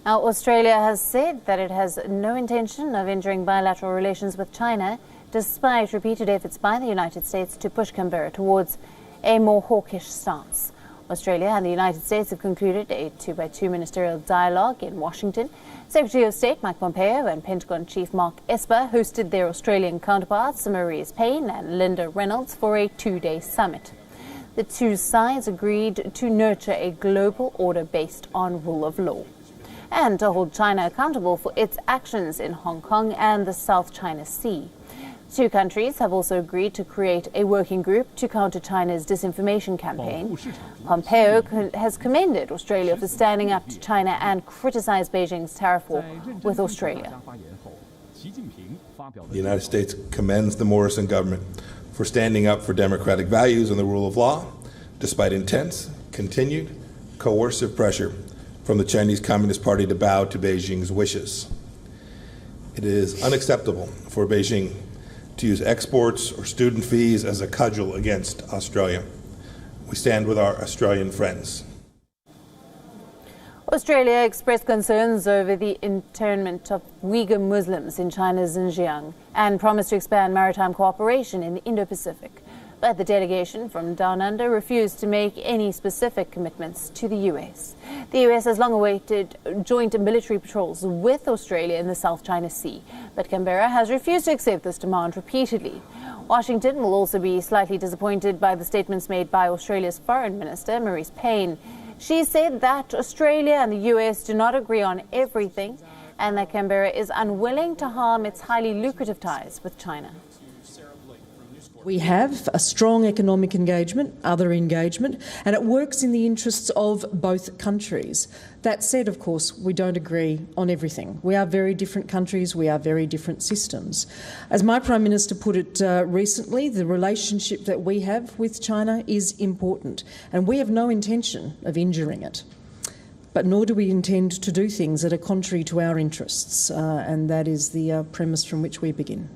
Now, Australia has said that it has no intention of injuring bilateral relations with China, despite repeated efforts by the United States to push Canberra towards a more hawkish stance. Australia and the United States have concluded a 2-by-2 ministerial dialogue in Washington. Secretary of State Mike Pompeo and Pentagon Chief Mark Esper hosted their Australian counterparts Marise Payne and Linda Reynolds for a 2-day summit. The two sides agreed to nurture a global order based on rule of law and to hold China accountable for its actions in Hong Kong and the South China Sea. Two countries have also agreed to create a working group to counter China's disinformation campaign. Pompeo has commended Australia for standing up to China and criticized Beijing's tariff war with Australia. The United States commends the Morrison government for standing up for democratic values and the rule of law, despite intense, continued, coercive pressure from the Chinese Communist Party to bow to Beijing's wishes. It is unacceptable for Beijing to use exports or student fees as a cudgel against Australia. We stand with our Australian friends. Australia expressed concerns over the internment of Uyghur Muslims in China's Xinjiang and promised to expand maritime cooperation in the Indo-Pacific. But the delegation from Down Under refused to make any specific commitments to the US. The US has long awaited joint military patrols with Australia in the South China Sea, but Canberra has refused to accept this demand repeatedly. Washington will also be slightly disappointed by the statements made by Australia's Foreign Minister, Marise Payne. She said that Australia and the US do not agree on everything and that Canberra is unwilling to harm its highly lucrative ties with China. We have a strong economic engagement, other engagement, and it works in the interests of both countries. That said, of course, we don't agree on everything. We are very different countries, we are very different systems. As my Prime Minister put it recently, the relationship that we have with China is important, and we have no intention of injuring it. But nor do we intend to do things that are contrary to our interests, and that is the premise from which we begin.